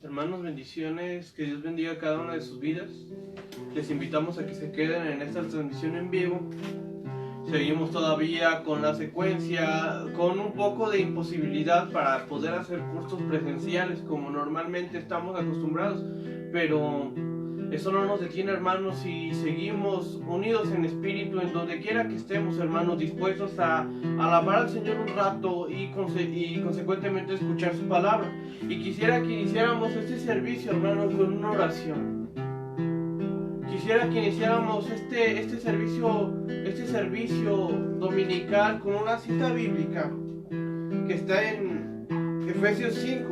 Hermanos, bendiciones, que Dios bendiga a cada una de sus vidas. Les invitamos a que se queden en esta transmisión en vivo. Seguimos todavía con la secuencia, con un poco de imposibilidad para poder hacer cursos presenciales como normalmente estamos acostumbrados, pero eso no nos detiene, hermanos, y seguimos unidos en espíritu en donde quiera que estemos, hermanos, dispuestos a alabar al Señor un rato y consecuentemente escuchar su palabra. Y quisiera que iniciáramos este servicio, hermanos, con una oración. Quisiera que iniciáramos este servicio dominical con una cita bíblica que está en Efesios 5.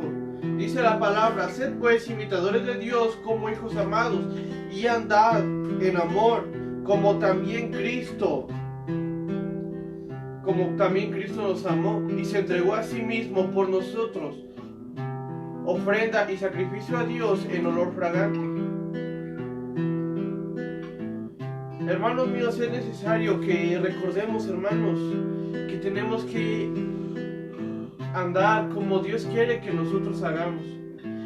Dice la palabra: sed pues imitadores de Dios como hijos amados, y andad en amor, como también Cristo nos amó y se entregó a sí mismo por nosotros, ofrenda y sacrificio a Dios en olor fragante. Hermanos míos, es necesario que recordemos, hermanos, que tenemos que andar como Dios quiere que nosotros hagamos.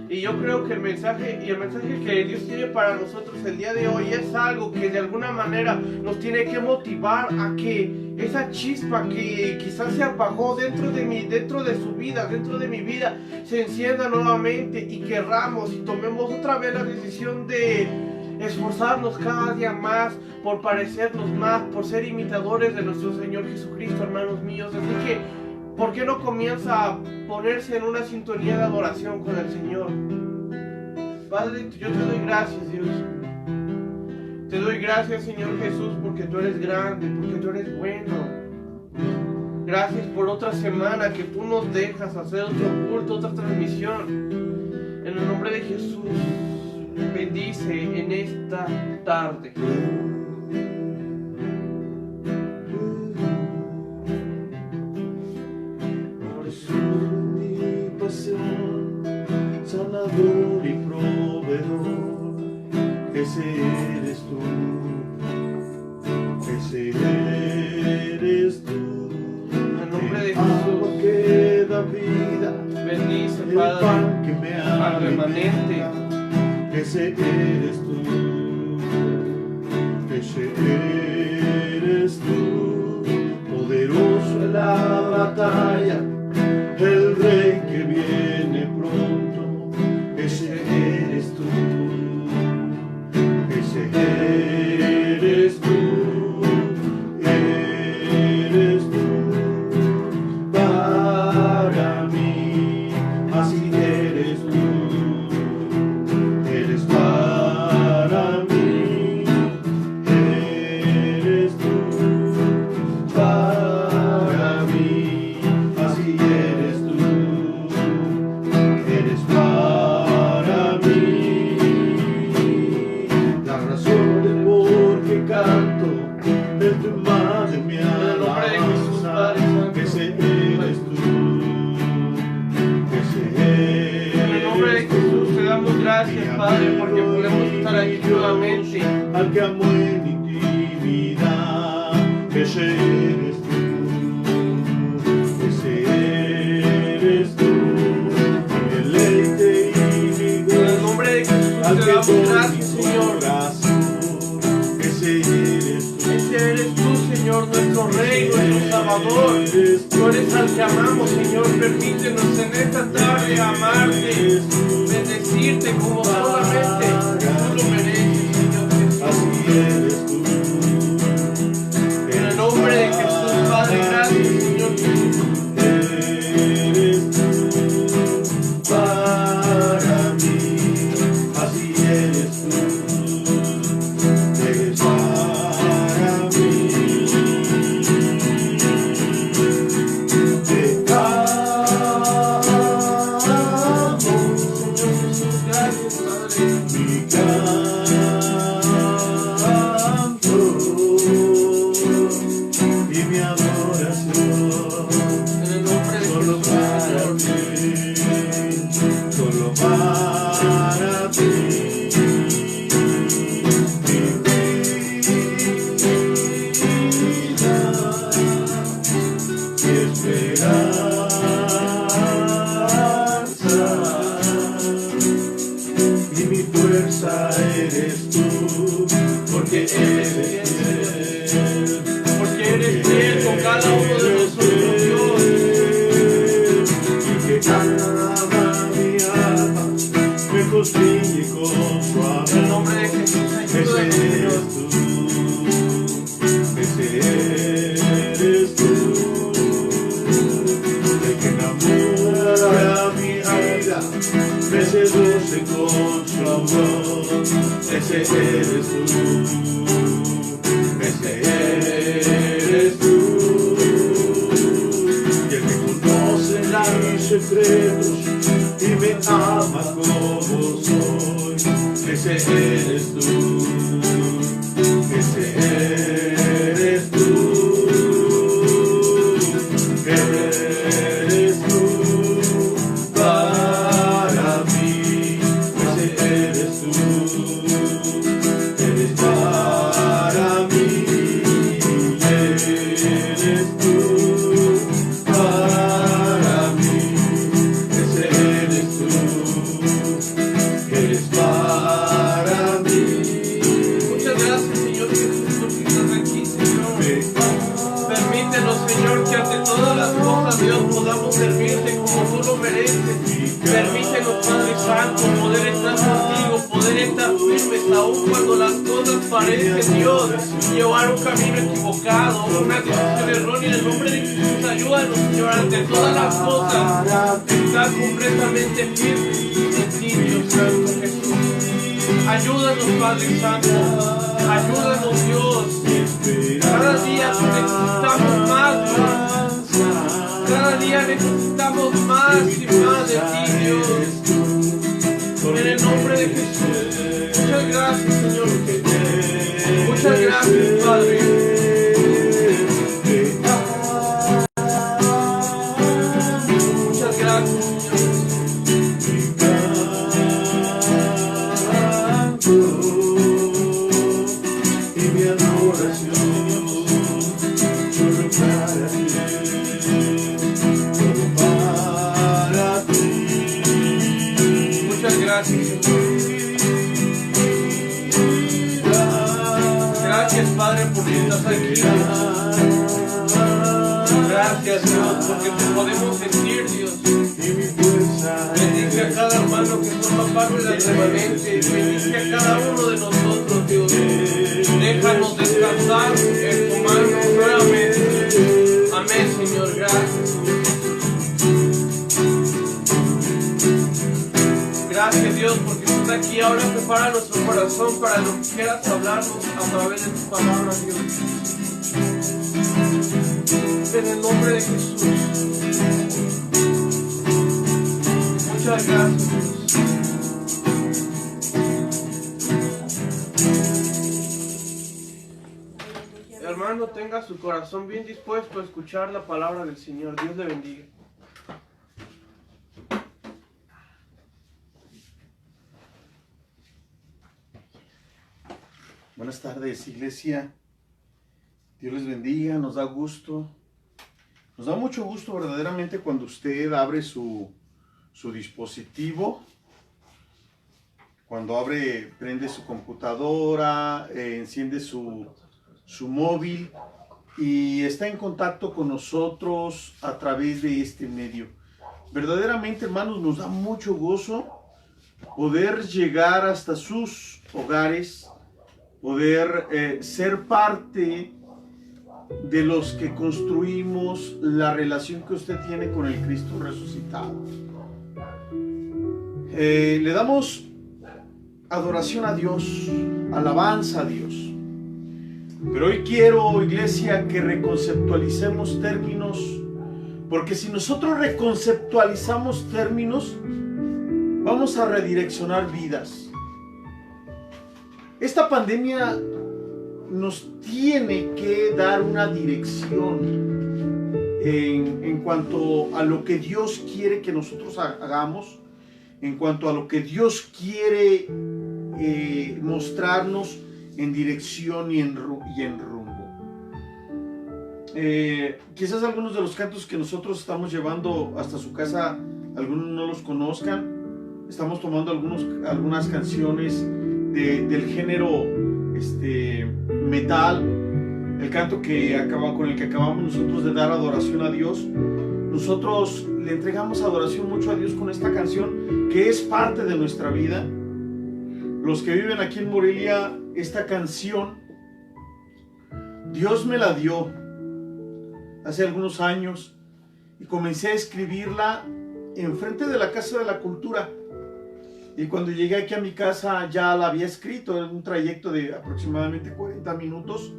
Y yo creo que el mensaje que Dios tiene para nosotros el día de hoy es algo que de alguna manera nos tiene que motivar a que esa chispa que quizás se apagó dentro de su vida, dentro de mi vida, se encienda nuevamente y querramos y tomemos otra vez la decisión de esforzarnos cada día más por parecernos más, por ser imitadores de nuestro Señor Jesucristo, hermanos míos. Así que, ¿por qué no comienza a ponerse en una sintonía de adoración con el Señor? Padre, yo te doy gracias, Dios. Te doy gracias, Señor Jesús, porque tú eres grande, porque tú eres bueno. Gracias por otra semana que tú nos dejas hacer otro culto, otra transmisión. En el nombre de Jesús, bendice en esta tarde. Sanador y proveedor, ese eres tú, ese eres tú. En el nombre de el agua Jesús, que da vida, bendice, el Padre, pan que me al remanente. Ese eres tú, ese eres tú, poderoso en la batalla, el rey que viene pronto. Ese eres tú, ese eres tú, eres tú para mí, así eres tú. Eres para mí, eres tú para mí, así eres tú, eres para mí. La razón de por qué canto es tu madre, mi alabanza, ese eres tú, ese En el nombre de Jesús te damos gracias, Padre, porque podemos estar aquí nuevamente. al que amo en intimidad, ese eres tú, ese eres tú, mi deleite y mi gozo. En el nombre de Jesús Al te que damos doy gracias, mi Señor. corazón, ese eres tú, Ese eres tú, Señor, nuestro Rey, nuestro Salvador. Tú eres al que amamos, Señor. Permítenos en esta tarde amarte, bendecirte como solamente tú lo mereces, Señor Jesús. así eres tú. En el nombre de Jesús, Padre, gracias, Señor Jesús. Eres tú para mí, así eres tú, eres para mí. Te amo, Señor Jesús, gracias. ese eres tú, ese eres tú. Y el que conoce mis secretos y me ama como soy, ese eres tú, ese eres tú. Eres tú para mí, ese eres tú, eres para mí, eres tú para mí, ese eres tú, eres para mí. Muchas gracias, Señor Jesús, porque estás aquí, Señor. Permítenos, Señor, que ante todas las cosas, Dios, podamos servirte como tú lo mereces. Permítenos, Padre Santo, poder estar contigo, poder estar firmes, aun cuando las cosas parecen, Dios, llevar un camino equivocado, una decisión errónea. En el nombre de Jesús, ayúdanos, Señor, ante todas las cosas, estar completamente firmes en ti, Dios Santo Jesús. Ayúdanos, Padre Santo, ayúdanos, Dios. Cada día necesitamos más, Dios. Cada día necesitamos más y más de ti, Dios. En el nombre de Jesús. Muchas gracias, Señor. Muchas gracias, Padre. Muchas gracias, Señor. Y mi adoración solo para ti, solo para ti. Muchas gracias, Señor. Gracias, Padre, porque estás aquí. Gracias, Dios, porque te podemos sentir, Dios. Bendice a cada hermano que forma parte de la remanente. Bendice a cada uno de nosotros, Dios. Déjanos descansar en tu mano nuevamente. Amén, Señor. Gracias. Gracias, Dios, porque tú estás aquí. Ahora prepara nuestro corazón para lo que quieras hablarnos a través de tu palabra, Dios. En el nombre de Jesús. Muchas gracias, Dios. Hermano, tenga su corazón bien dispuesto a escuchar la palabra del Señor. Dios le bendiga. Buenas tardes, iglesia. Dios les bendiga, nos da gusto. Nos da mucho gusto verdaderamente cuando usted abre su dispositivo, cuando prende su computadora, enciende su móvil y está en contacto con nosotros a través de este medio. Verdaderamente, hermanos, nos da mucho gozo poder llegar hasta sus hogares, poder ser parte de los que construimos la relación que usted tiene con el Cristo resucitado. Le damos adoración a Dios, alabanza a Dios. Pero hoy quiero, iglesia, que reconceptualicemos términos, porque si nosotros reconceptualizamos términos, vamos a redireccionar vidas. Esta pandemia nos tiene que dar una dirección en cuanto a lo que Dios quiere que nosotros hagamos, en cuanto a lo que Dios quiere mostrarnos en dirección y en rumbo. Quizás algunos de los cantos que nosotros estamos llevando hasta su casa, algunos no los conozcan. Estamos tomando algunas canciones del género metal, el canto con el que acabamos nosotros de dar adoración a Dios. Nosotros le entregamos adoración mucho a Dios con esta canción que es parte de nuestra vida. Los que viven aquí en Morelia, esta canción Dios me la dio hace algunos años y comencé a escribirla enfrente de la Casa de la Cultura. Y cuando llegué aquí a mi casa ya la había escrito, en un trayecto de aproximadamente 40 minutos,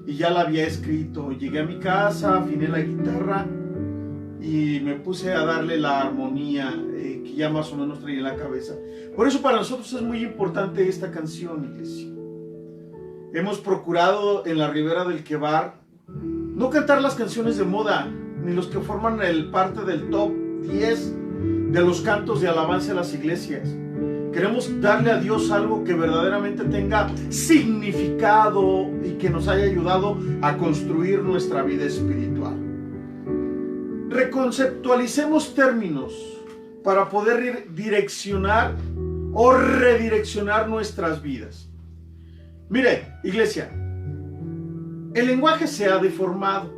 y ya la había escrito. Llegué a mi casa, afiné la guitarra y me puse a darle la armonía que ya más o menos traía en la cabeza. Por eso para nosotros es muy importante esta canción, iglesia. Hemos procurado en la Ribera del Quebar no cantar las canciones de moda, ni los que forman parte del top 10 de los cantos de alabanza de las iglesias. Queremos darle a Dios algo que verdaderamente tenga significado y que nos haya ayudado a construir nuestra vida espiritual. Reconceptualicemos términos para poder direccionar o redireccionar nuestras vidas. Mire, iglesia, el lenguaje se ha deformado.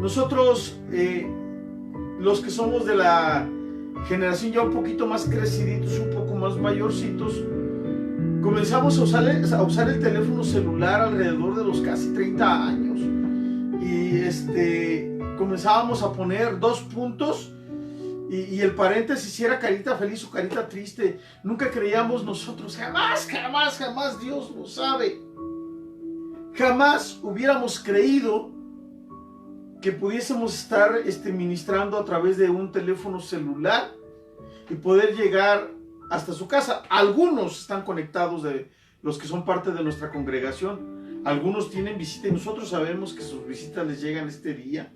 Nosotros, los que somos de la generación ya un poquito más creciditos, un poco más mayorcitos, comenzamos a usar el teléfono celular alrededor de los casi 30 años. Y comenzábamos a poner 2 puntos y el paréntesis si era carita feliz o carita triste. Nunca creíamos nosotros, jamás Dios lo sabe. Jamás hubiéramos creído que pudiésemos estar ministrando a través de un teléfono celular y poder llegar hasta su casa. Algunos están conectados, de los que son parte de nuestra congregación. Algunos tienen visita y nosotros sabemos que sus visitas les llegan este día.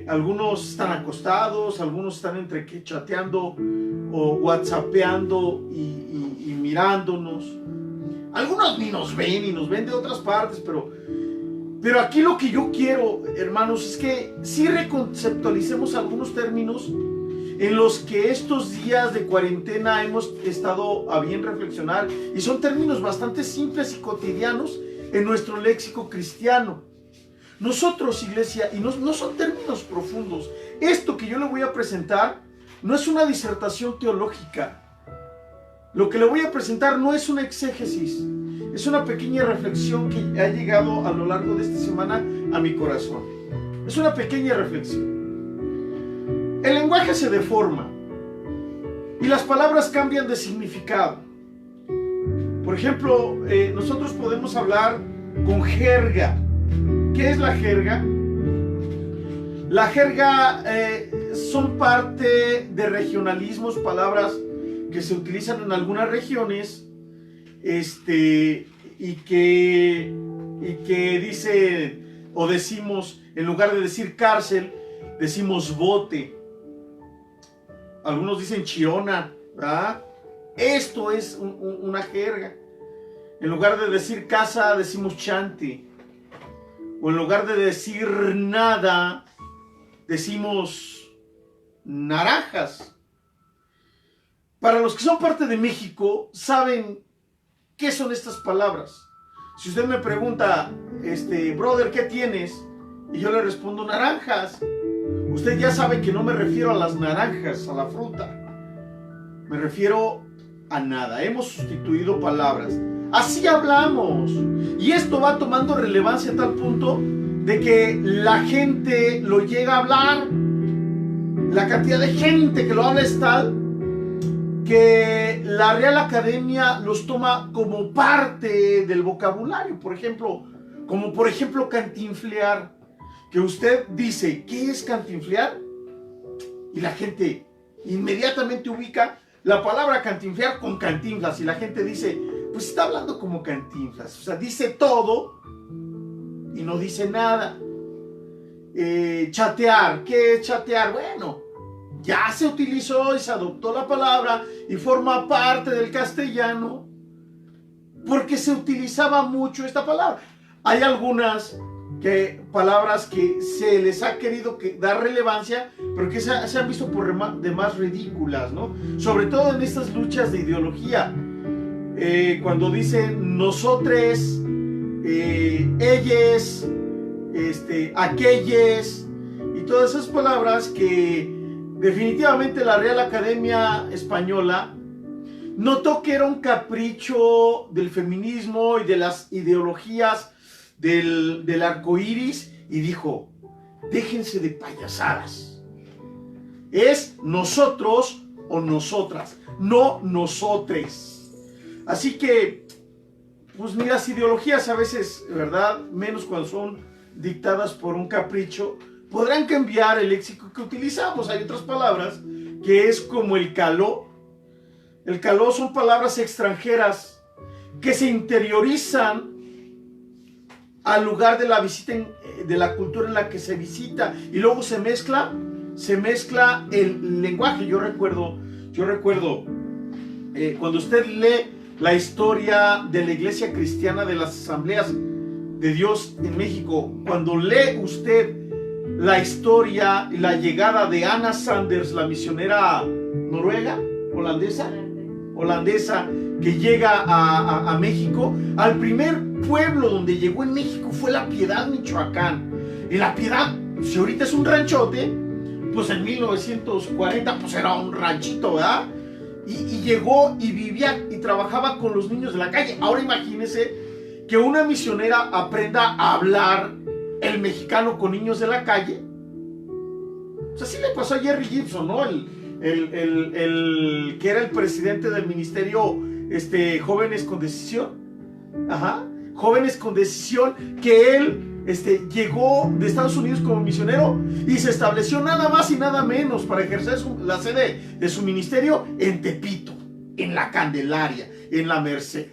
Algunos están acostados, algunos están entre que chateando o whatsappeando y mirándonos. Algunos ni nos ven y nos ven de otras partes, pero aquí lo que yo quiero, hermanos, es que sí reconceptualicemos algunos términos en los que estos días de cuarentena hemos estado a bien reflexionar, y son términos bastante simples y cotidianos en nuestro léxico cristiano. Nosotros, iglesia, y no son términos profundos. Esto que yo le voy a presentar no es una disertación teológica. Lo que le voy a presentar no es una exégesis, es una pequeña reflexión que ha llegado a lo largo de esta semana a mi corazón. Es una pequeña reflexión. El lenguaje se deforma y las palabras cambian de significado. Por ejemplo, nosotros podemos hablar con jerga. ¿Qué es la jerga? La jerga son parte de regionalismos, palabras que se utilizan en algunas regiones, y que dice o decimos, en lugar de decir cárcel, decimos bote. Algunos dicen chirona, ¿verdad? Esto es una jerga. En lugar de decir casa, decimos chante. O en lugar de decir nada, decimos naranjas. Para los que son parte de México, saben qué son estas palabras. Si usted me pregunta, brother, ¿qué tienes? Y yo le respondo, naranjas. Usted ya sabe que no me refiero a las naranjas, a la fruta. Me refiero a nada. Hemos sustituido palabras. Así hablamos. Y esto va tomando relevancia a tal punto de que la gente lo llega a hablar. La cantidad de gente que lo habla es tal que la Real Academia los toma como parte del vocabulario. Por ejemplo, cantinflear. Que usted dice, ¿qué es cantinflear? Y la gente inmediatamente ubica la palabra cantinflear con Cantinflas. Y la gente dice, pues está hablando como Cantinflas. O sea, dice todo y no dice nada. Chatear. ¿Qué es chatear? Bueno, ya se utilizó y se adoptó la palabra y forma parte del castellano porque se utilizaba mucho esta palabra. Hay algunas palabras que se les ha querido dar relevancia, pero que se han visto por demás ridículas, ¿no? Sobre todo en estas luchas de ideología. Cuando dicen nosotres, ellos, aquellos, y todas esas palabras que definitivamente la Real Academia Española notó que era un capricho del feminismo y de las ideologías del arco iris, y dijo, déjense de payasadas. Es nosotros o nosotras, no nosotres. Así que, pues ni las ideologías a veces, ¿verdad? Menos cuando son dictadas por un capricho, podrán cambiar el léxico que utilizamos. Hay otras palabras que es como el caló. El caló son palabras extranjeras que se interiorizan al lugar de la visita, de la cultura en la que se visita, y luego se mezcla el lenguaje. Yo recuerdo cuando usted lee la historia de la iglesia cristiana, de las asambleas de Dios en México, cuando lee usted la historia y la llegada de Anna Sanders, la misionera noruega, holandesa, que llega a México, al primer pueblo donde llegó en México fue La Piedad, Michoacán. Y La Piedad, si ahorita es un ranchote, pues en 1940 pues era un ranchito, ¿verdad? Y llegó y vivía y trabajaba con los niños de la calle. Ahora imagínese que una misionera aprenda a hablar el mexicano con niños de la calle. Pues así le pasó a Jerry Gibson, ¿no? El que era el presidente del ministerio Jóvenes con Decisión. Ajá. Jóvenes con Decisión, que él llegó de Estados Unidos como misionero y se estableció nada más y nada menos para ejercer la sede de su ministerio en Tepito, en la Candelaria, en la Merced.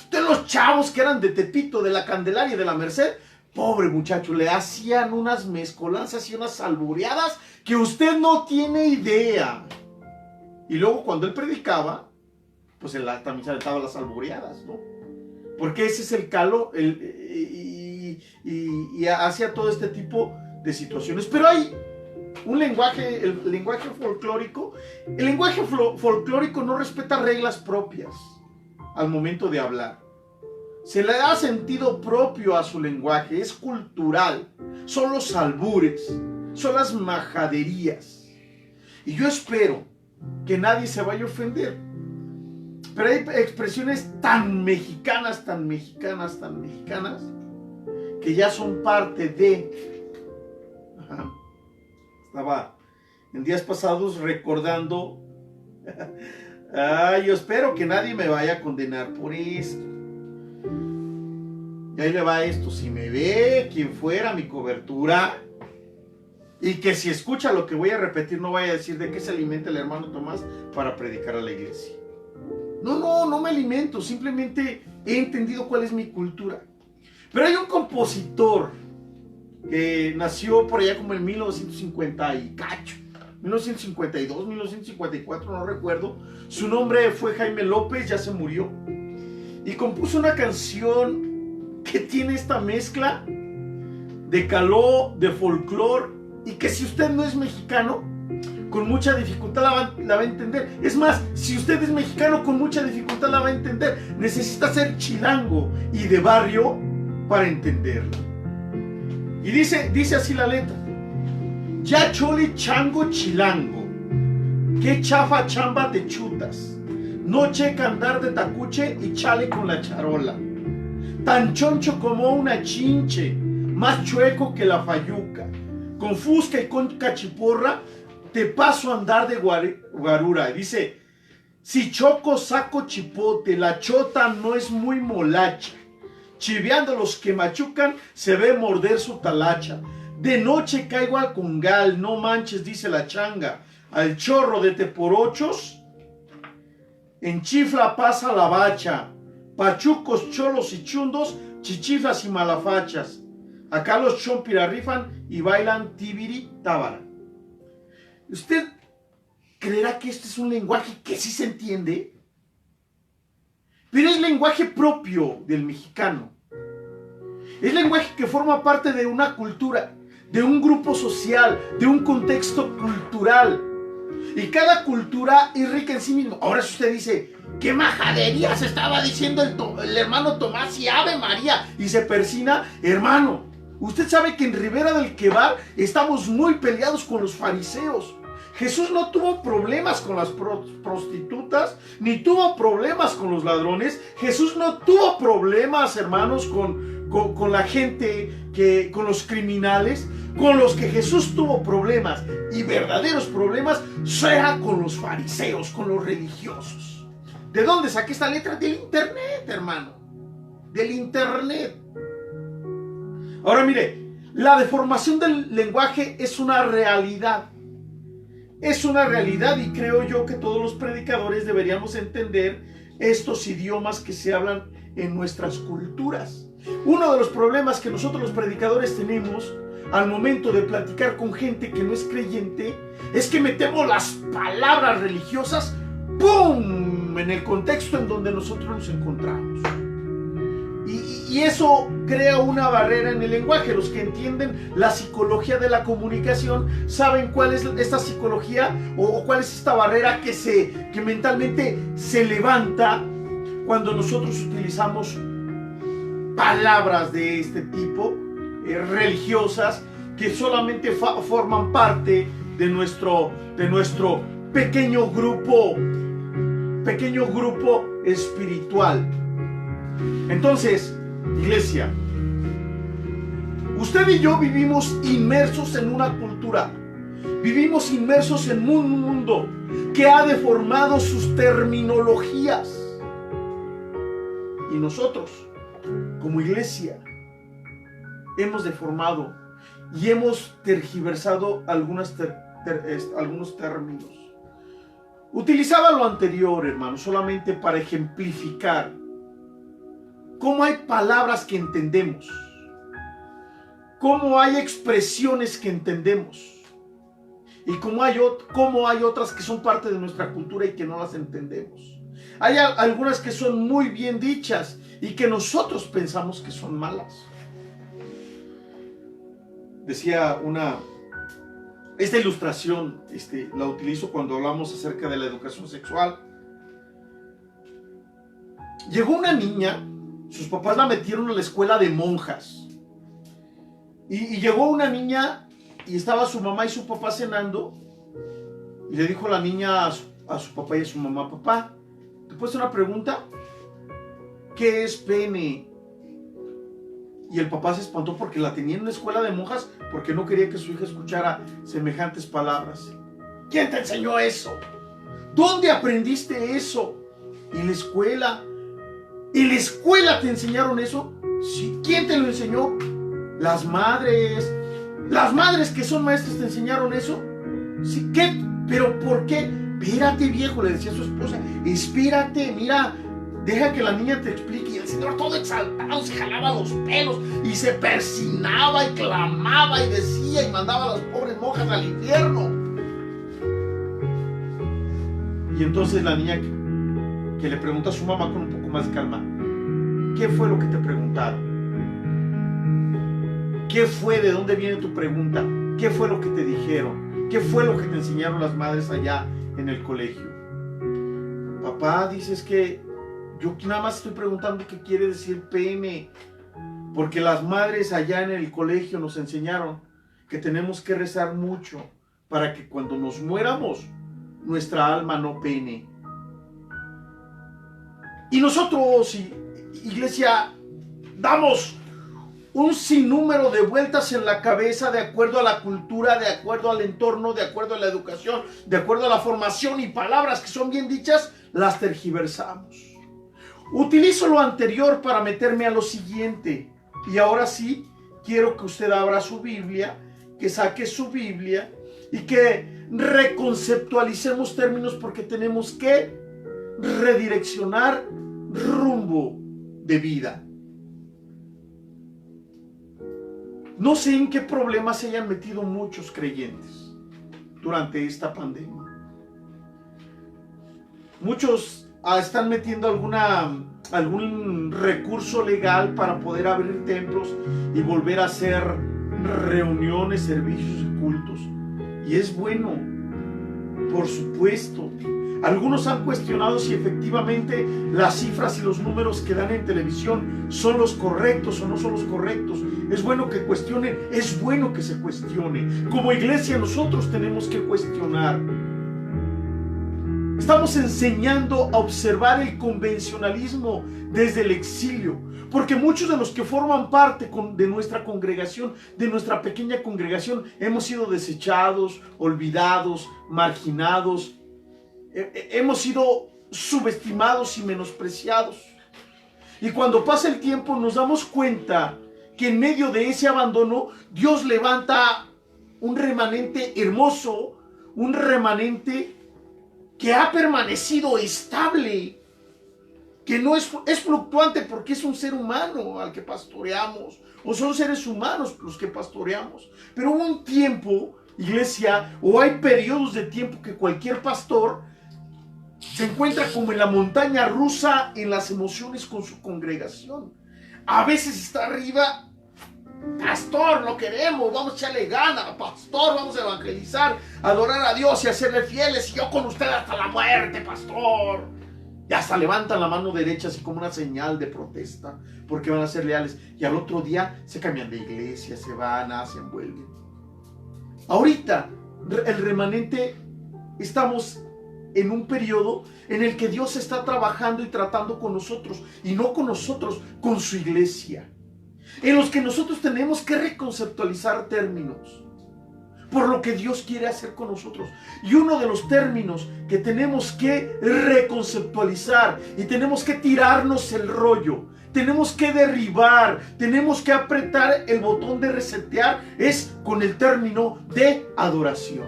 Entonces los chavos que eran de Tepito, de la Candelaria y de la Merced, pobre muchacho, le hacían unas mezcolanzas y unas albureadas que usted no tiene idea. Y luego cuando él predicaba, pues él también se aventaba las albureadas, ¿no? Porque ese es el calo, y hacía todo este tipo de situaciones. Pero hay un lenguaje, el lenguaje folclórico. El lenguaje folclórico no respeta reglas propias al momento de hablar. Se le da sentido propio a su lenguaje, es cultural. Son los albures, son las majaderías. Y yo espero que nadie se vaya a ofender. Pero hay expresiones tan mexicanas, que ya son parte de... Ajá. Estaba en días pasados recordando... Yo espero que nadie me vaya a condenar por esto. Y ahí le va esto: si me ve quien fuera mi cobertura, y que si escucha lo que voy a repetir, no vaya a decir de qué se alimenta el hermano Tomás para predicar a la iglesia. No me alimento, simplemente he entendido cuál es mi cultura. Pero hay un compositor que nació por allá como en 1950 y cacho, 1952, 1954, no recuerdo. Su nombre fue Jaime López, ya se murió. Y compuso una canción que tiene esta mezcla de caló, de folclor, y que si usted no es mexicano, con mucha dificultad la va a entender. Es más, si usted es mexicano, con mucha dificultad la va a entender. Necesita ser chilango y de barrio para entenderla. Y dice así la letra: ya chole chango chilango, qué chafa chamba te chutas, no checa andar de tacuche y chale con la charola, tan choncho como una chinche, más chueco que la fayuca, con fusca y con cachiporra te paso a andar de guarura. Dice: si choco saco chipote, la chota no es muy molacha, chiveando los que machucan se ve morder su talacha, de noche caigo al congal, no manches, dice la changa, al chorro de teporochos en chifla pasa la bacha, pachucos, cholos y chundos, chichiflas y malafachas, acá los chompira rifan y bailan tibiri tábara. ¿Usted creerá que este es un lenguaje que sí se entiende? Pero es lenguaje propio del mexicano. Es lenguaje que forma parte de una cultura, de un grupo social, de un contexto cultural. Y cada cultura es rica en sí mismo. Ahora si usted dice: ¿qué majaderías estaba diciendo el hermano Tomás y Ave María? Y se persina. Hermano, usted sabe que en Ribera del Quebar estamos muy peleados con los fariseos. Jesús no tuvo problemas con las prostitutas, ni tuvo problemas con los ladrones. Jesús no tuvo problemas, hermanos, con la gente, con los criminales. con los que Jesús tuvo problemas y verdaderos problemas, era con los fariseos, con los religiosos. ¿De dónde saqué esta letra? Del internet, hermano. Del internet. Ahora mire, la deformación del lenguaje es una realidad. Es una realidad y creo yo que todos los predicadores deberíamos entender estos idiomas que se hablan en nuestras culturas. Uno de los problemas que nosotros los predicadores tenemos al momento de platicar con gente que no es creyente es que metemos las palabras religiosas ¡pum!, en el contexto en donde nosotros nos encontramos. Y eso crea una barrera en el lenguaje. Los que entienden la psicología de la comunicación saben cuál es esta psicología o cuál es esta barrera que mentalmente se levanta cuando nosotros utilizamos palabras de este tipo, religiosas, que solamente forman parte de nuestro pequeño grupo espiritual. Entonces, iglesia, usted y yo vivimos inmersos en una cultura, vivimos inmersos en un mundo que ha deformado sus terminologías. Y nosotros, como iglesia, hemos deformado y hemos tergiversado algunos términos. Utilizaba lo anterior, hermano, solamente para ejemplificar cómo hay palabras que entendemos, cómo hay expresiones que entendemos y cómo hay otras que son parte de nuestra cultura y que no las entendemos. Hay algunas que son muy bien dichas y que nosotros pensamos que son malas. Decía esta ilustración, la utilizo cuando hablamos acerca de la educación sexual. Llegó una niña, sus papás la metieron a la escuela de monjas. Y llegó una niña y estaba su mamá y su papá cenando. Y le dijo la niña a su papá y a su mamá: papá, ¿te puedo hacer una pregunta? ¿Qué es pene? Y el papá se espantó porque la tenía en una escuela de monjas, porque no quería que su hija escuchara semejantes palabras. ¿Quién te enseñó eso? ¿Dónde aprendiste eso? ¿En la escuela? ¿En la escuela te enseñaron eso? Sí. ¿Quién te lo enseñó? Las madres. ¿Las madres que son maestras te enseñaron eso? Sí. ¿Qué? ¿Pero por qué? Espérate, viejo, le decía a su esposa. Espérate, mira, deja que la niña te explique. Y el señor, todo exaltado, se jalaba los pelos y se persinaba y clamaba y decía y mandaba a las pobres monjas al infierno. Y entonces la niña que le pregunta a su mamá con un poco más de calma: ¿qué fue lo que te preguntaron? ¿Qué fue? ¿De dónde viene tu pregunta? ¿Qué fue lo que te dijeron? ¿Qué fue lo que te enseñaron las madres allá en el colegio? Papá, dices que yo nada más estoy preguntando qué quiere decir pene, porque las madres allá en el colegio nos enseñaron que tenemos que rezar mucho para que cuando nos muéramos nuestra alma no pene. Y nosotros, iglesia, damos un sinnúmero de vueltas en la cabeza de acuerdo a la cultura, de acuerdo al entorno, de acuerdo a la educación, de acuerdo a la formación, y palabras que son bien dichas las tergiversamos. Utilizo lo anterior para meterme a lo siguiente. Y ahora sí, quiero que usted abra su Biblia, que saque su Biblia y que reconceptualicemos términos, porque tenemos que redireccionar rumbo de vida. No sé en qué problemas se hayan metido muchos creyentes durante esta pandemia. Muchos están metiendo algún recurso legal para poder abrir templos y volver a hacer reuniones, servicios y cultos. Y es bueno, por supuesto. Algunos han cuestionado si efectivamente las cifras y los números que dan en televisión son los correctos o no son los correctos. Es bueno que cuestionen, es bueno que se cuestione. Como iglesia nosotros tenemos que cuestionar. Estamos enseñando a observar el convencionalismo desde el exilio, porque muchos de los que forman parte de nuestra congregación, de nuestra pequeña congregación, hemos sido desechados, olvidados, marginados, hemos sido subestimados y menospreciados. Y cuando pasa el tiempo nos damos cuenta que en medio de ese abandono Dios levanta un remanente hermoso, un remanente que ha permanecido estable, que no es fluctuante, porque es un ser humano al que pastoreamos, o son seres humanos los que pastoreamos. Pero hubo un tiempo, iglesia, o hay periodos de tiempo que cualquier pastor se encuentra como en la montaña rusa en las emociones con su congregación. A veces está arriba: pastor, lo queremos, vamos a echarle gana, pastor, vamos a evangelizar, adorar a Dios y hacerle fieles, y yo con usted hasta la muerte, pastor. Y hasta levantan la mano derecha así como una señal de protesta, porque van a ser leales. Y al otro día se cambian de iglesia, se van, hacen, vuelven. Ahorita, el remanente, estamos en un periodo en el que Dios está trabajando y tratando con nosotros, y no con nosotros, con su iglesia, en los que nosotros tenemos que reconceptualizar términos por lo que Dios quiere hacer con nosotros. Y uno de los términos que tenemos que reconceptualizar, y tenemos que tirarnos el rollo, tenemos que derribar, tenemos que apretar el botón de resetear, es con el término de adoración.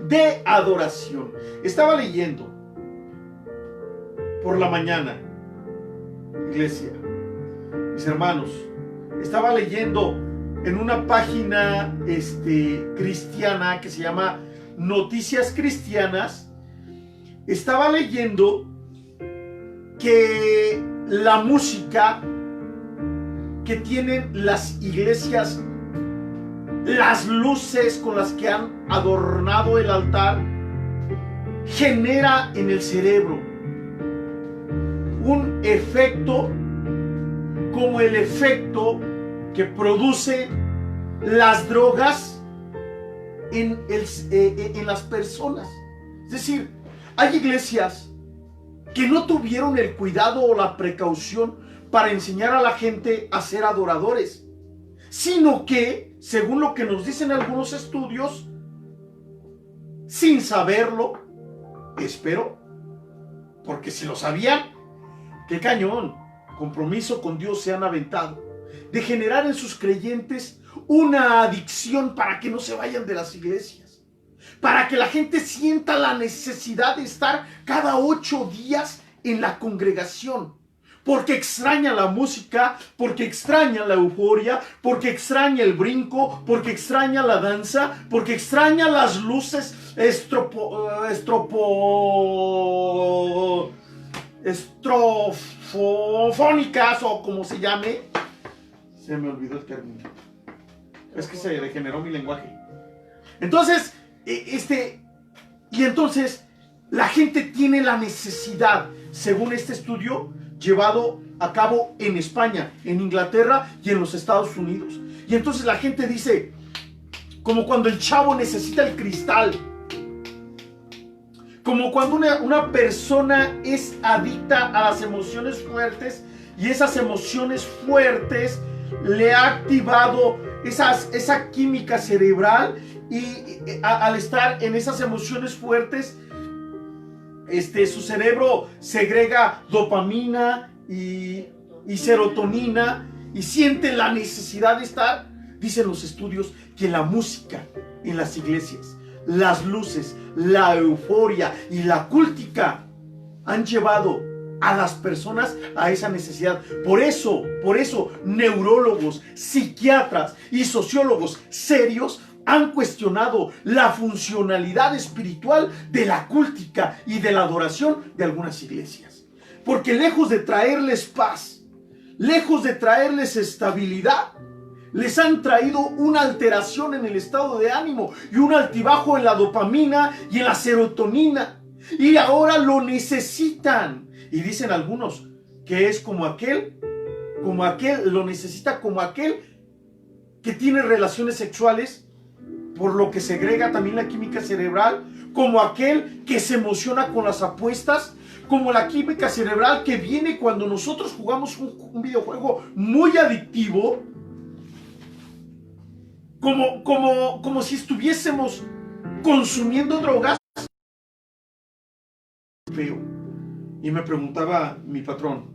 De adoración. Estaba leyendo por la mañana, iglesia, mis hermanos, estaba leyendo en una página cristiana que se llama Noticias Cristianas. Estaba leyendo que la música que tienen las iglesias, las luces con las que han adornado el altar, genera en el cerebro un efecto como el efecto que produce las drogas en las personas. Es decir, hay iglesias que no tuvieron el cuidado o la precaución para enseñar a la gente a ser adoradores, sino que, según lo que nos dicen algunos estudios, sin saberlo, espero, porque si lo sabían, qué cañón, compromiso con Dios se han aventado, de generar en sus creyentes una adicción para que no se vayan de las iglesias, para que la gente sienta la necesidad de estar cada 8 días en la congregación, porque extraña la música, porque extraña la euforia, porque extraña el brinco, porque extraña la danza, porque extraña las luces estrofónicas, o como se llame. Se me olvidó el término. Es que se degeneró mi lenguaje. Entonces, y entonces la gente tiene la necesidad, según este estudio llevado a cabo en España, en Inglaterra y en los Estados Unidos. Y entonces la gente dice, como cuando el chavo necesita el cristal, como cuando una persona es adicta a las emociones fuertes, y esas emociones fuertes le ha activado esa química cerebral, y al estar en esas emociones fuertes, su cerebro segrega dopamina y serotonina, y siente la necesidad de estar. Dicen los estudios que la música en las iglesias, las luces, la euforia y la cúltica han llevado a las personas a esa necesidad. Por eso, neurólogos, psiquiatras y sociólogos serios han cuestionado la funcionalidad espiritual de la cúltica y de la adoración de algunas iglesias. Porque lejos de traerles paz, lejos de traerles estabilidad, les han traído una alteración en el estado de ánimo y un altibajo en la dopamina y en la serotonina. Y ahora lo necesitan. Y dicen algunos que es como aquel, lo necesita como aquel que tiene relaciones sexuales, por lo que segrega también la química cerebral, como aquel que se emociona con las apuestas, como la química cerebral que viene cuando nosotros jugamos un videojuego muy adictivo, como si estuviésemos consumiendo drogas. Y me preguntaba mi patrón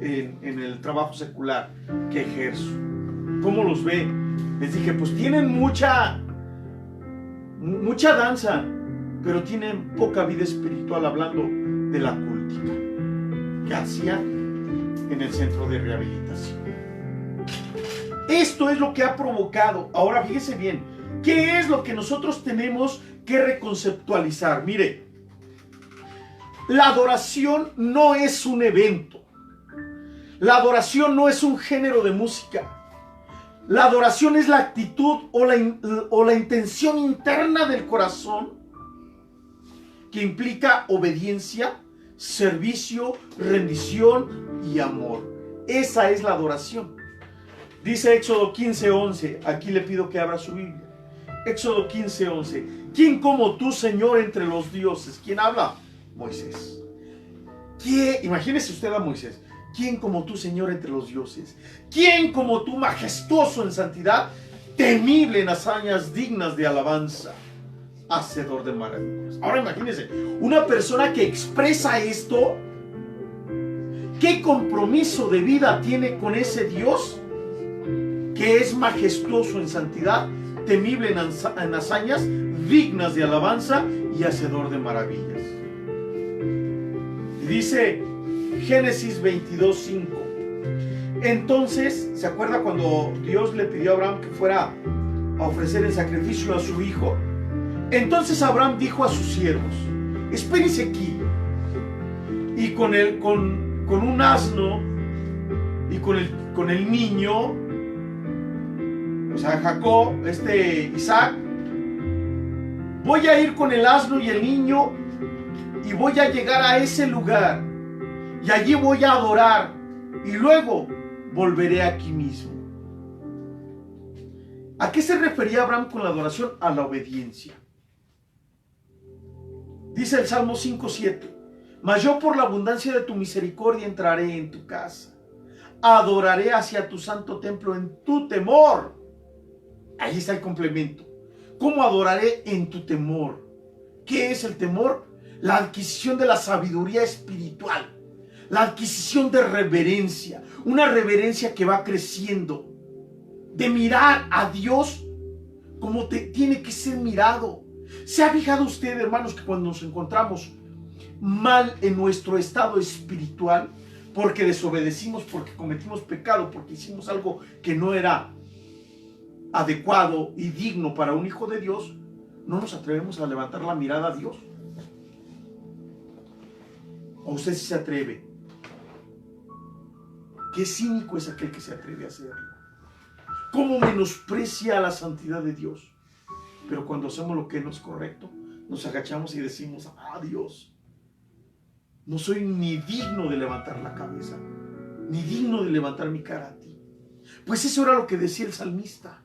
en el trabajo secular que ejerzo, ¿cómo los ve? Les dije, pues tienen mucha danza, pero tienen poca vida espiritual, hablando de la cultica que hacía en el centro de rehabilitación. Esto es lo que ha provocado. Ahora fíjese bien, ¿qué es lo que nosotros tenemos que reconceptualizar? Mire, la adoración no es un evento. La adoración no es un género de música. La adoración es la actitud o la intención interna del corazón que implica obediencia, servicio, rendición y amor. Esa es la adoración. Dice Éxodo 15:11. Aquí le pido que abra su Biblia. Éxodo 15:11. ¿Quién como tú, Señor, entre los dioses? ¿Quién habla? Moisés. Imagínese usted a Moisés. ¿Quién como tú, Señor, entre los dioses? ¿Quién como tú, majestuoso en santidad, temible en hazañas dignas de alabanza, hacedor de maravillas? Ahora imagínese, una persona que expresa esto, ¿qué compromiso de vida tiene con ese Dios que es majestuoso en santidad, temible en hazañas dignas de alabanza y hacedor de maravillas? Y dice Génesis 22:5. Entonces, ¿se acuerda cuando Dios le pidió a Abraham que fuera a ofrecer el sacrificio a su hijo? Entonces Abraham dijo a sus siervos: espérense aquí. Y con un asno y con el niño, o sea, Jacob, Isaac, voy a ir con el asno y el niño y voy a llegar a ese lugar y allí voy a adorar y luego volveré aquí mismo. ¿A qué se refería Abraham con la adoración? A la obediencia. Dice el Salmo 5:7: mas yo por la abundancia de tu misericordia entraré en tu casa, adoraré hacia tu santo templo en tu temor. Ahí está el complemento. ¿Cómo adoraré en tu temor? ¿Qué es el temor? La adquisición de la sabiduría espiritual, la adquisición de reverencia, una reverencia que va creciendo, de mirar a Dios como tiene que ser mirado. ¿Se ha fijado usted, hermanos, que cuando nos encontramos mal en nuestro estado espiritual, porque desobedecimos, porque cometimos pecado, porque hicimos algo que no era adecuado y digno para un hijo de Dios, no nos atrevemos a levantar la mirada a Dios? ¿O usted sí se atreve? Qué cínico es aquel que se atreve a hacerlo. Cómo menosprecia la santidad de Dios. Pero cuando hacemos lo que no es correcto, nos agachamos y decimos: ah, Dios, no soy ni digno de levantar la cabeza, ni digno de levantar mi cara a ti. Pues eso era lo que decía el salmista: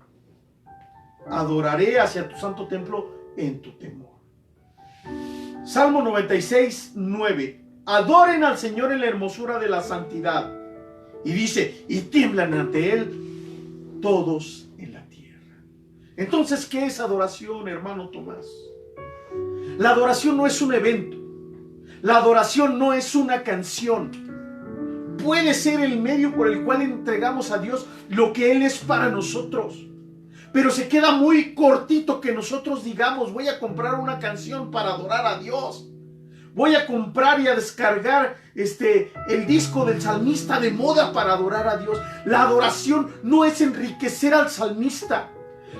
adoraré hacia tu santo templo en tu temor. Salmo 96:9. Adoren al Señor en la hermosura de la santidad. Y dice: y tiemblan ante Él todos en la tierra. Entonces, ¿qué es adoración, hermano Tomás? La adoración no es un evento. La adoración no es una canción. Puede ser el medio por el cual entregamos a Dios lo que Él es para nosotros. Pero se queda muy cortito que nosotros digamos: voy a comprar una canción para adorar a Dios. Voy a comprar y a descargar el disco del salmista de moda para adorar a Dios. La adoración no es enriquecer al salmista.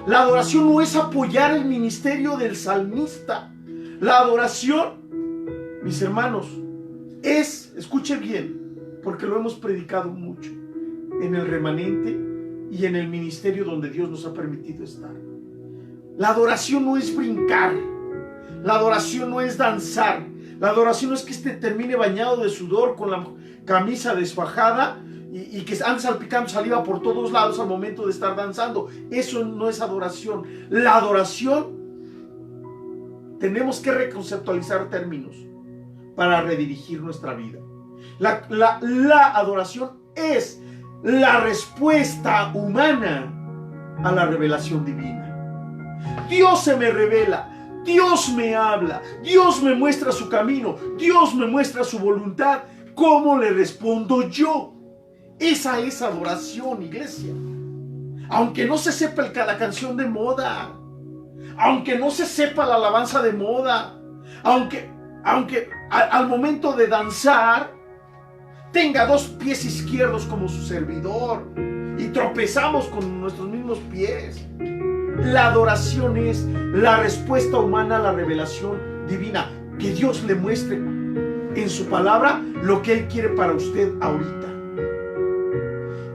La adoración no es apoyar el ministerio del salmista. La adoración, mis hermanos, es, escuche bien, porque lo hemos predicado mucho en el remanente y en el ministerio donde Dios nos ha permitido estar. La adoración no es brincar. La adoración no es danzar. La adoración no es que termine bañado de sudor con la camisa desfajada y que ande salpicando saliva por todos lados al momento de estar danzando. Eso no es adoración. La adoración tenemos que reconceptualizar términos para redirigir nuestra vida. La adoración es la respuesta humana a la revelación divina. Dios se me revela, Dios me habla, Dios me muestra su camino, Dios me muestra su voluntad. ¿Cómo le respondo yo? Esa es adoración, iglesia. Aunque no se sepa la canción de moda, aunque no se sepa la alabanza de moda, aunque al momento de danzar tenga dos pies izquierdos como su servidor y tropezamos con nuestros mismos pies. La adoración es la respuesta humana a la revelación divina. Que Dios le muestre en su palabra lo que Él quiere para usted ahorita.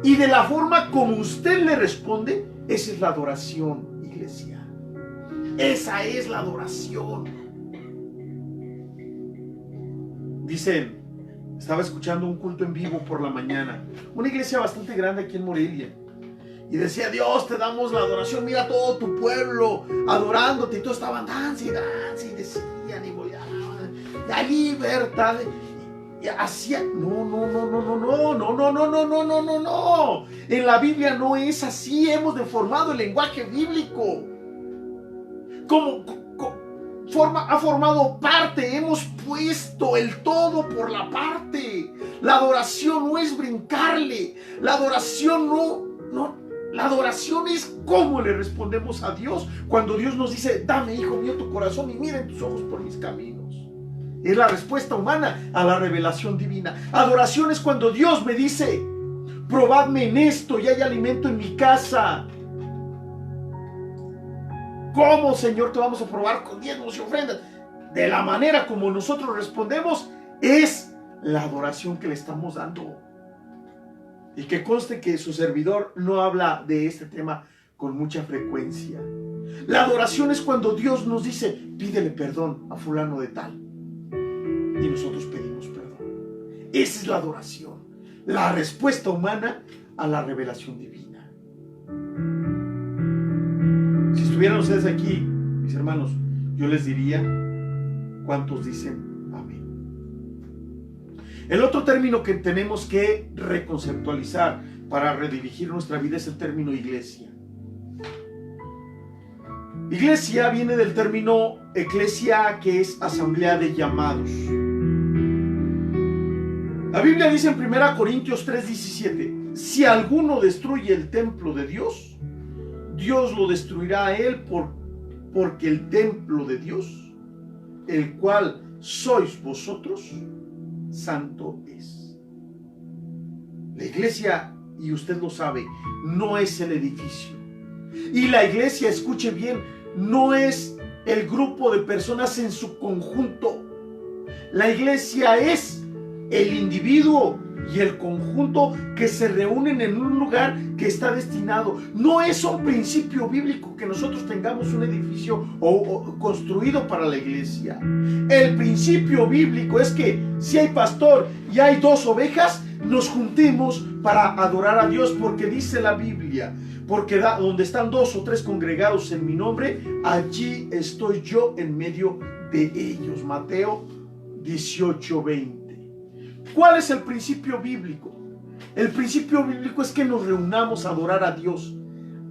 Y de la forma como usted le responde, esa es la adoración, iglesia. Esa es la adoración. Dicen, estaba escuchando un culto en vivo por la mañana, una iglesia bastante grande aquí en Morelia, y decía: Dios, te damos la adoración, mira todo tu pueblo adorándote, y todos estaban danza y danza, y decían y goleaban, la libertad, y hacía, no, en la Biblia no es así. Hemos deformado el lenguaje bíblico, ha formado parte, hemos puesto el todo por la parte. La adoración no es brincarle, la adoración la adoración es cómo le respondemos a Dios cuando Dios nos dice: dame, hijo mío, tu corazón y miren tus ojos por mis caminos. Es la respuesta humana a la revelación divina. Adoración es cuando Dios me dice: probadme en esto y hay alimento en mi casa. ¿Cómo, Señor, te vamos a probar? Con diezmos y ofrendas. De la manera como nosotros respondemos es la adoración que le estamos dando. Y que conste que su servidor no habla de este tema con mucha frecuencia. La adoración es cuando Dios nos dice: pídele perdón a fulano de tal, y nosotros pedimos perdón. Esa es la adoración, la respuesta humana a la revelación divina. Si estuvieran ustedes aquí, mis hermanos, yo les diría: ¿cuántos dicen amén? El otro término que tenemos que reconceptualizar para redirigir nuestra vida es el término iglesia. Iglesia viene del término eclesia, que es asamblea de llamados. La Biblia dice en 1 Corintios 3:17: si alguno destruye el templo de Dios, Dios lo destruirá a él, porque el templo de Dios, el cual sois vosotros, santo es. La iglesia, y usted lo sabe, no es el edificio. Y la iglesia, escuche bien, no es el grupo de personas en su conjunto. La iglesia es el individuo y el conjunto que se reúnen en un lugar que está destinado. No es un principio bíblico que nosotros tengamos un edificio o construido para la iglesia. El principio bíblico es que si hay pastor y hay 2 ovejas, nos juntemos para adorar a Dios, porque dice la Biblia: porque donde están 2 o 3 congregados en mi nombre, allí estoy yo en medio de ellos. Mateo 18:20. ¿Cuál es el principio bíblico? El principio bíblico es que nos reunamos a adorar a Dios,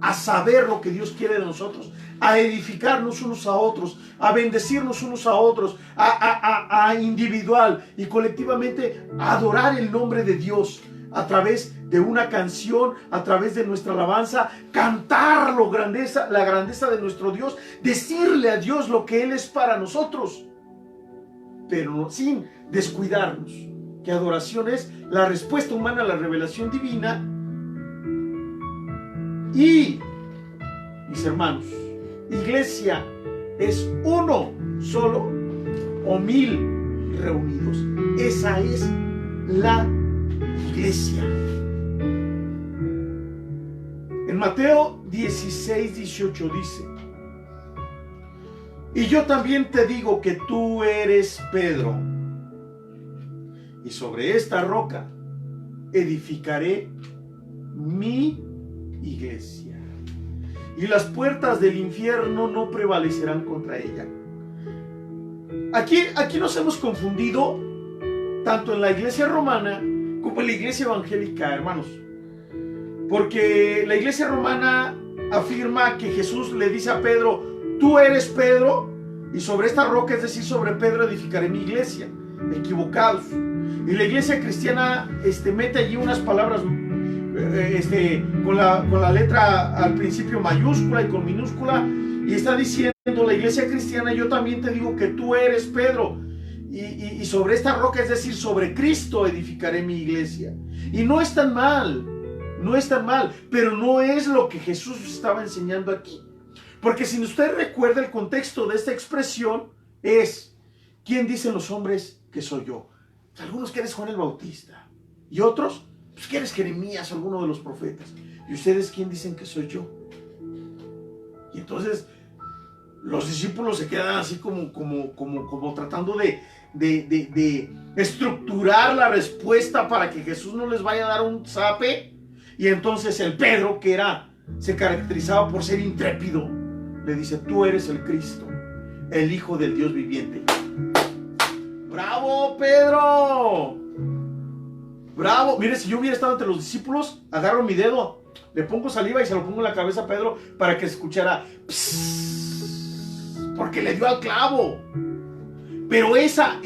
a saber lo que Dios quiere de nosotros, a edificarnos unos a otros, a bendecirnos unos a otros, a individual y colectivamente a adorar el nombre de Dios a través de una canción, a través de nuestra alabanza, cantar la grandeza de nuestro Dios, decirle a Dios lo que Él es para nosotros, pero sin descuidarnos que adoración es la respuesta humana a la revelación divina. Y, mis hermanos, iglesia es uno solo o 1000 reunidos. Esa es la iglesia. En Mateo 16:18 dice: y yo también te digo que tú eres Pedro, y sobre esta roca edificaré mi iglesia, y las puertas del infierno no prevalecerán contra ella. Aquí nos hemos confundido tanto en la iglesia romana como en la iglesia evangélica, hermanos. Porque la iglesia romana afirma que Jesús le dice a Pedro: tú eres Pedro, y sobre esta roca, es decir, sobre Pedro, edificaré mi iglesia. Equivocados. Y la iglesia cristiana mete allí unas palabras con la letra al principio mayúscula y con minúscula, y está diciendo la iglesia cristiana: yo también te digo que tú eres Pedro, y sobre esta roca, es decir, sobre Cristo, edificaré mi iglesia. Y no es tan mal, pero no es lo que Jesús estaba enseñando aquí. Porque si usted recuerda, el contexto de esta expresión es: ¿quién dicen los hombres que soy yo? Algunos que eres Juan el Bautista, y otros pues que eres Jeremías, alguno de los profetas. ¿Y ustedes quién dicen que soy yo? Y entonces los discípulos se quedan así como tratando de estructurar la respuesta para que Jesús no les vaya a dar un zape. Y entonces el Pedro, que se caracterizaba por ser intrépido, le dice: tú eres el Cristo, el Hijo del Dios viviente. ¡Bravo, Pedro! ¡Bravo! Mire, si yo hubiera estado entre los discípulos, agarro mi dedo, le pongo saliva y se lo pongo en la cabeza a Pedro para que escuchara psss, porque le dio al clavo. Pero esa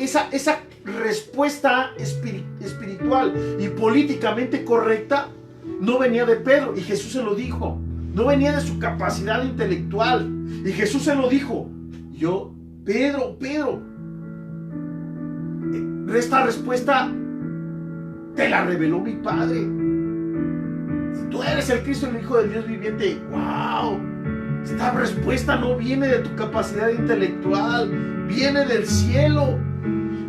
respuesta espiritual y políticamente correcta no venía de Pedro, y Jesús se lo dijo. No venía de su capacidad intelectual, y Jesús se lo dijo. Pedro, esta respuesta te la reveló mi Padre. Tú eres el Cristo, el Hijo del Dios viviente. ¡Wow! Esta respuesta no viene de tu capacidad intelectual, viene del cielo.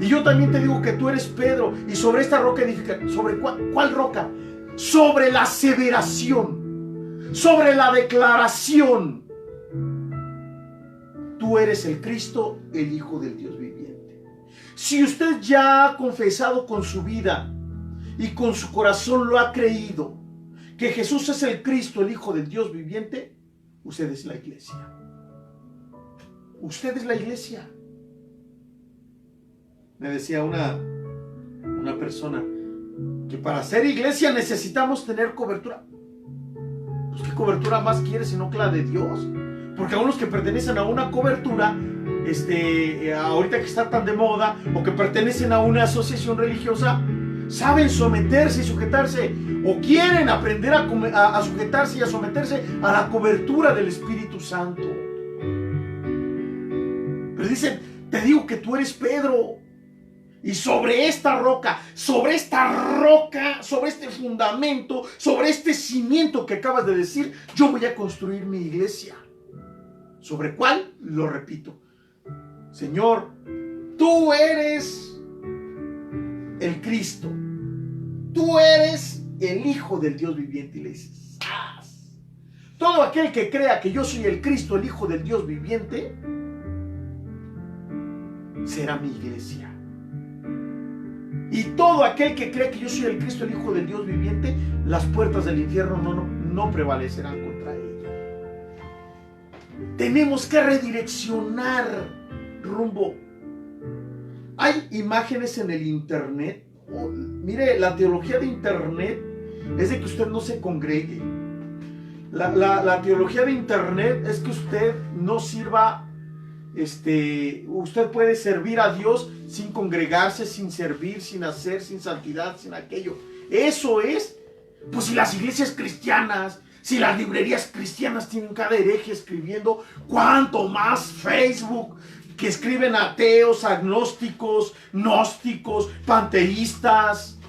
Y yo también te digo que tú eres Pedro, y sobre esta roca edificaré. ¿Sobre cuál roca? Sobre la aseveración, sobre la declaración: tú eres el Cristo, el Hijo del Dios viviente. Si usted ya ha confesado con su vida y con su corazón lo ha creído, que Jesús es el Cristo, el Hijo del Dios viviente, usted es la iglesia. Usted es la iglesia. Me decía una persona que para ser iglesia necesitamos tener cobertura. Pues ¿qué cobertura más quiere sino que la de Dios? Porque a unos que pertenecen a una cobertura, ahorita que está tan de moda, o que pertenecen a una asociación religiosa, saben someterse y sujetarse, o quieren aprender a sujetarse y a someterse a la cobertura del Espíritu Santo. Pero dicen: te digo que tú eres Pedro, y sobre esta roca, sobre este fundamento, sobre este cimiento que acabas de decir, yo voy a construir mi iglesia. ¿Sobre cuál? Lo repito: Señor, tú eres el Cristo, tú eres el Hijo del Dios viviente. Y le dices: ¡zas! Todo aquel que crea que yo soy el Cristo, el Hijo del Dios viviente, será mi iglesia. Y todo aquel que crea que yo soy el Cristo, el Hijo del Dios viviente, las puertas del infierno no prevalecerán contra él. Tenemos que redireccionar rumbo. Hay imágenes en el internet. Mire, la teología de internet es de que usted no se congregue. La teología de internet es que usted no sirva. Usted puede servir a Dios sin congregarse, sin servir, sin hacer, sin santidad, sin aquello. Eso es. Pues si las iglesias cristianas, si las librerías cristianas tienen cada hereje escribiendo, cuánto más Facebook, que escriben ateos, agnósticos, gnósticos, panteístas,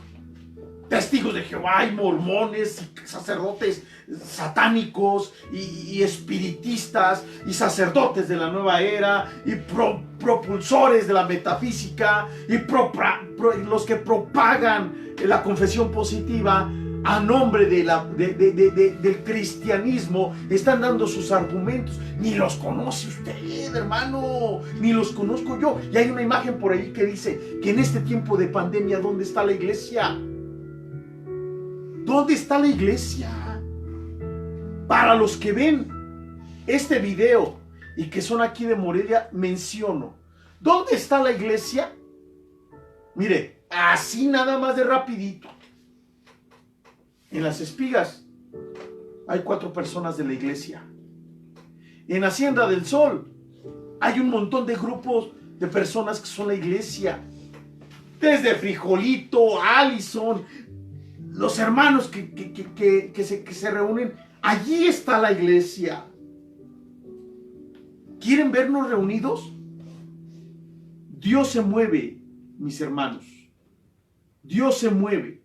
testigos de Jehová y mormones y sacerdotes satánicos y espiritistas y sacerdotes de la nueva era y propulsores de la metafísica y los que propagan la confesión positiva a nombre del cristianismo, están dando sus argumentos. Ni los conoce usted, hermano, ni los conozco yo. Y hay una imagen por ahí que dice que en este tiempo de pandemia, ¿dónde está la iglesia? ¿Dónde está la iglesia? Para los que ven este video y que son aquí de Morelia, menciono: ¿Dónde está la iglesia? Mire, así nada más de rapidito. En Las Espigas hay 4 personas de la iglesia. En Hacienda del Sol hay un montón de grupos de personas que son la iglesia. Desde Frijolito, Allison, los hermanos que se reúnen. Allí está la iglesia. ¿Quieren vernos reunidos? Dios se mueve, mis hermanos. Dios se mueve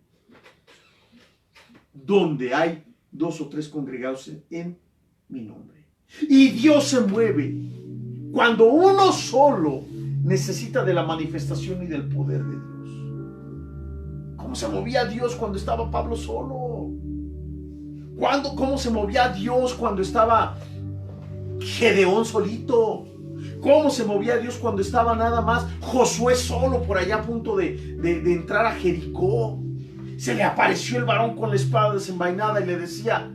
donde hay 2 o 3 congregados en mi nombre. Y Dios se mueve cuando uno solo necesita de la manifestación y del poder de Dios. ¿Cómo se movía Dios cuando estaba Pablo solo? ¿Cómo se movía Dios cuando estaba Gedeón solito? ¿Cómo se movía Dios cuando estaba nada más Josué solo por allá a punto de entrar a Jericó? Se le apareció el varón con la espada desenvainada y le decía: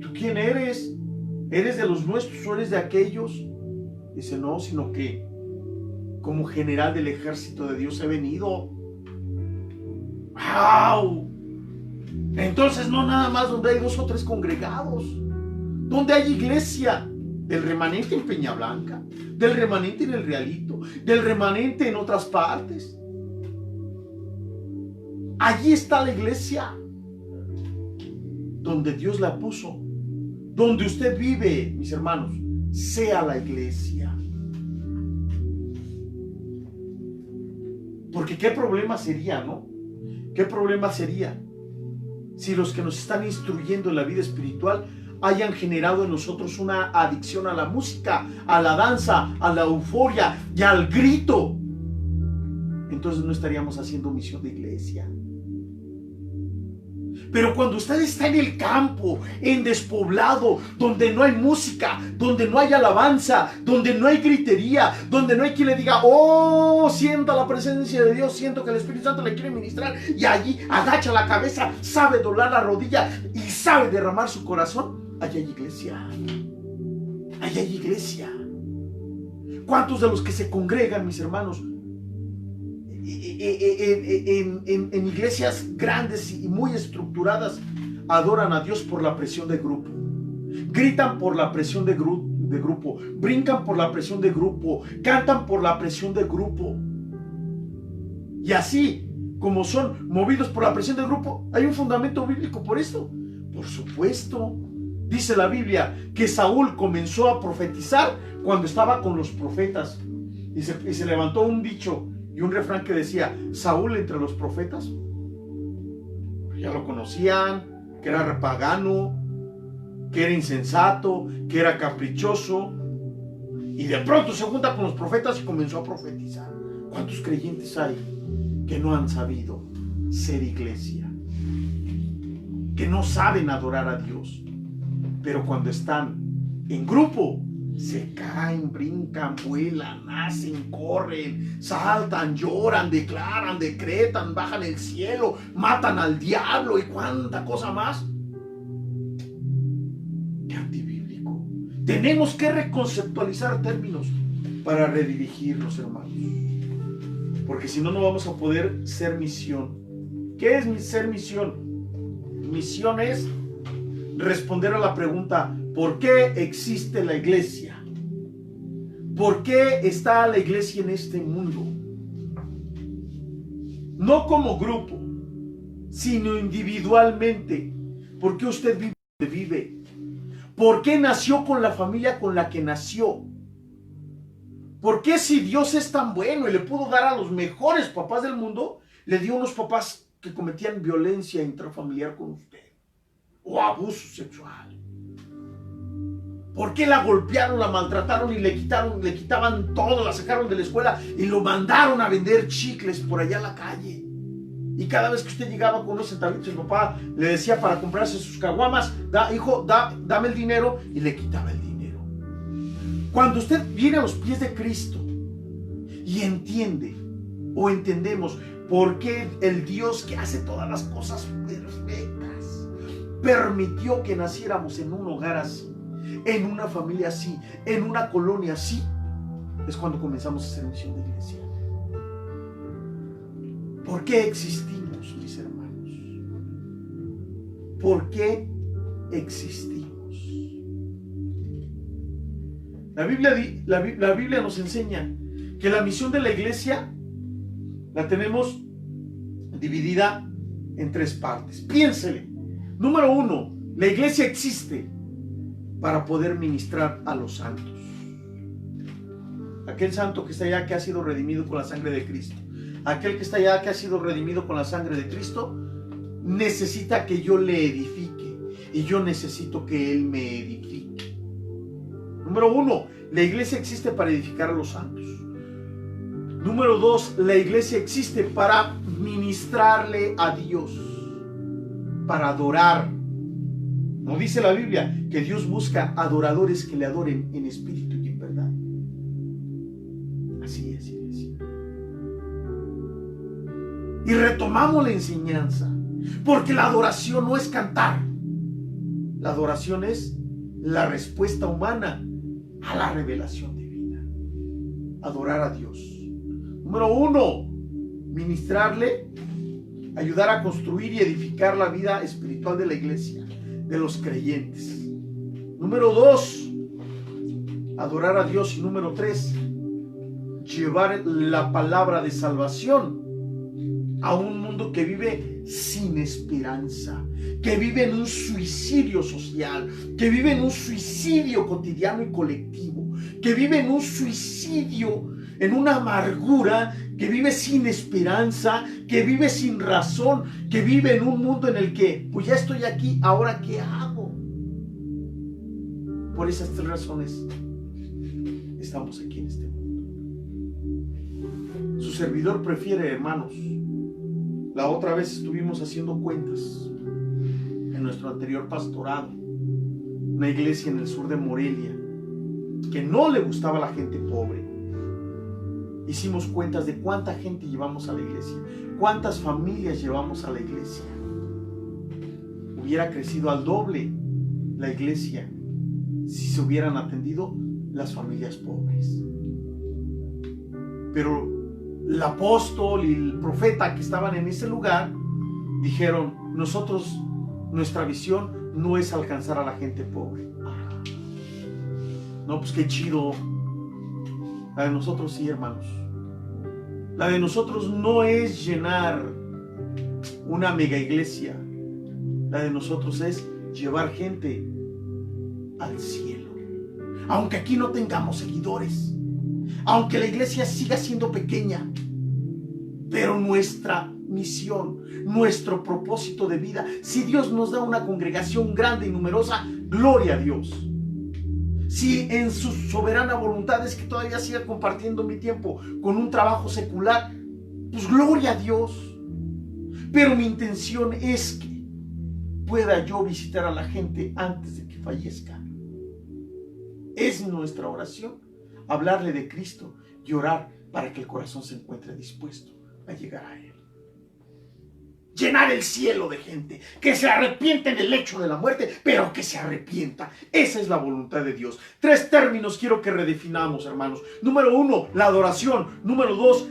¿tú quién eres? ¿Eres de los nuestros o eres de aquellos? Dice: no, sino que como general del ejército de Dios he venido. ¡Wow! Entonces no nada más donde hay 2 o 3 congregados, donde hay iglesia, del remanente en Peña Blanca, del remanente en el Realito, del remanente en otras partes. Allí está la iglesia, donde Dios la puso, donde usted vive, mis hermanos, sea la iglesia. Porque qué problema sería, ¿no? ¿Qué problema sería si los que nos están instruyendo en la vida espiritual hayan generado en nosotros una adicción a la música, a la danza, a la euforia y al grito? Entonces no estaríamos haciendo misión de iglesia. Pero cuando usted está en el campo, en despoblado, donde no hay música, donde no hay alabanza, donde no hay gritería, donde no hay quien le diga: oh, sienta la presencia de Dios, siento que el Espíritu Santo le quiere ministrar, y allí agacha la cabeza, sabe doblar la rodilla y sabe derramar su corazón, allá hay iglesia. Allá hay iglesia. ¿Cuántos de los que se congregan, mis hermanos, en iglesias grandes y muy estructuradas, adoran a Dios por la presión de grupo? Gritan por la presión de grupo, brincan por la presión de grupo, cantan por la presión de grupo. Y así como son movidos por la presión de grupo, ¿hay un fundamento bíblico por esto? Por supuesto. Dice la Biblia que Saúl comenzó a profetizar cuando estaba con los profetas, y se levantó un dicho y un refrán que decía: Saúl entre los profetas. Ya lo conocían, que era pagano, que era insensato, que era caprichoso, y de pronto se junta con los profetas y comenzó a profetizar. ¿Cuántos creyentes hay que no han sabido ser iglesia? Que no saben adorar a Dios, pero cuando están en grupo se caen, brincan, vuelan, nacen, corren, saltan, lloran, declaran, decretan, bajan el cielo, matan al diablo y cuánta cosa más. Qué antibíblico. Tenemos que reconceptualizar términos para redirigirlos, hermanos, porque si no, no vamos a poder ser misión. ¿Qué es ser misión? Misión es responder a la pregunta: ¿por qué existe la iglesia? ¿Por qué está la iglesia en este mundo? No como grupo, sino individualmente. ¿Por qué usted vive donde vive? ¿Por qué nació con la familia con la que nació? ¿Por qué, si Dios es tan bueno y le pudo dar a los mejores papás del mundo, le dio unos papás que cometían violencia intrafamiliar con usted o abuso sexual? ¿Por qué la golpearon, la maltrataron y le quitaban todo, la sacaron de la escuela y lo mandaron a vender chicles por allá en la calle? Y cada vez que usted llegaba con unos centavitos, el papá le decía para comprarse sus caguamas: hijo, dame el dinero, y le quitaba el dinero. Cuando usted viene a los pies de Cristo y entiende o entendemos por qué el Dios que hace todas las cosas perfectas permitió que naciéramos en un hogar así, en una familia así, en una colonia así, es cuando comenzamos a hacer misión de iglesia. ¿Por qué existimos, mis hermanos? ¿Por qué existimos? La Biblia nos enseña que la misión de la iglesia la tenemos dividida en 3 partes. Piénsele. Número 1, la iglesia existe para poder ministrar a los santos. Aquel santo que está allá, que ha sido redimido con la sangre de Cristo. Aquel que está allá, que ha sido redimido con la sangre de Cristo, necesita que yo le edifique. Y yo necesito que Él me edifique. Número 1, la iglesia existe para edificar a los santos. Número 2, la iglesia existe para ministrarle a Dios, para adorar. No dice la Biblia que Dios busca adoradores que le adoren en espíritu y en verdad. Así es, iglesia. Y retomamos la enseñanza, porque la adoración no es cantar. La adoración es la respuesta humana a la revelación divina. Adorar a Dios. Número 1, ministrarle, ayudar a construir y edificar la vida espiritual de la iglesia, de los creyentes. Número 2, adorar a Dios. Y número 3, llevar la palabra de salvación a un mundo que vive sin esperanza, que vive en un suicidio social, que vive en un suicidio cotidiano y colectivo, que vive en un suicidio, en una amargura, que vive sin esperanza, que vive sin razón, que vive en un mundo en el que, pues ya estoy aquí, ¿ahora qué hago? Por esas 3 razones estamos aquí en este mundo. Su servidor prefiere, hermanos, la otra vez estuvimos haciendo cuentas en nuestro anterior pastorado, una iglesia en el sur de Morelia, que no le gustaba a la gente pobre. Hicimos cuentas de cuánta gente llevamos a la iglesia, cuántas familias llevamos a la iglesia. Hubiera crecido al doble la iglesia si se hubieran atendido las familias pobres. Pero el apóstol y el profeta que estaban en ese lugar dijeron: nosotros, nuestra visión no es alcanzar a la gente pobre. No, pues qué chido. La de nosotros sí, hermanos. La de nosotros no es llenar una mega iglesia. La de nosotros es llevar gente al cielo. Aunque aquí no tengamos seguidores, aunque la iglesia siga siendo pequeña, pero nuestra misión, nuestro propósito de vida, si Dios nos da una congregación grande y numerosa, gloria a Dios. Si en su soberana voluntad es que todavía siga compartiendo mi tiempo con un trabajo secular, pues gloria a Dios. Pero mi intención es que pueda yo visitar a la gente antes de que fallezca. Es nuestra oración hablarle de Cristo y orar para que el corazón se encuentre dispuesto a llegar a Él. Llenar el cielo de gente que se arrepiente del hecho de la muerte, pero que se arrepienta. Esa es la voluntad de Dios. 3 términos quiero que redefinamos, hermanos. Número 1, la adoración. Número 2,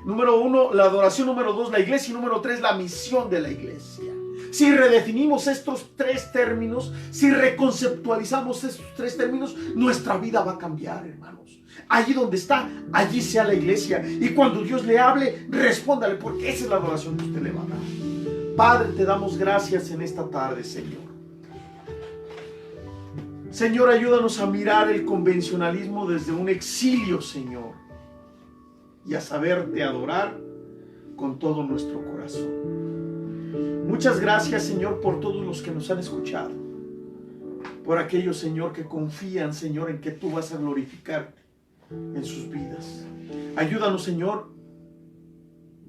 número 1, la adoración. Número 2, la iglesia. Y número 3, la misión de la iglesia. Si redefinimos estos 3 términos, si reconceptualizamos estos 3 términos, nuestra vida va a cambiar, hermanos. Allí donde está, allí sea la iglesia. Y cuando Dios le hable, respóndale, porque esa es la adoración que usted le va a dar. Padre, te damos gracias en esta tarde, Señor. Señor, ayúdanos a mirar el convencionalismo desde un exilio, Señor, y a saberte adorar con todo nuestro corazón. Muchas gracias, Señor, por todos los que nos han escuchado, por aquellos, Señor, que confían, Señor, en que tú vas a glorificarte en sus vidas. Ayúdanos, Señor.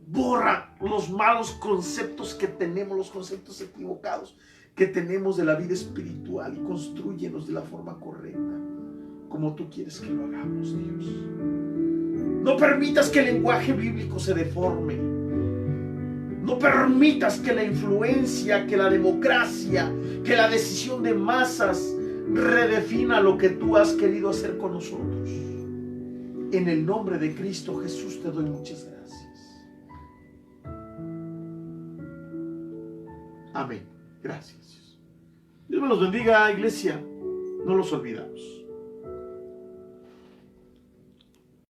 Borra los malos conceptos que tenemos, los conceptos equivocados que tenemos de la vida espiritual, y constrúyenos de la forma correcta, como tú quieres que lo hagamos, Dios. No permitas que el lenguaje bíblico se deforme. No permitas que la influencia, que la democracia, que la decisión de masas redefina lo que tú has querido hacer con nosotros. En el nombre de Cristo Jesús te doy muchas gracias. Amén. Gracias. Dios me los bendiga, iglesia. No los olvidamos.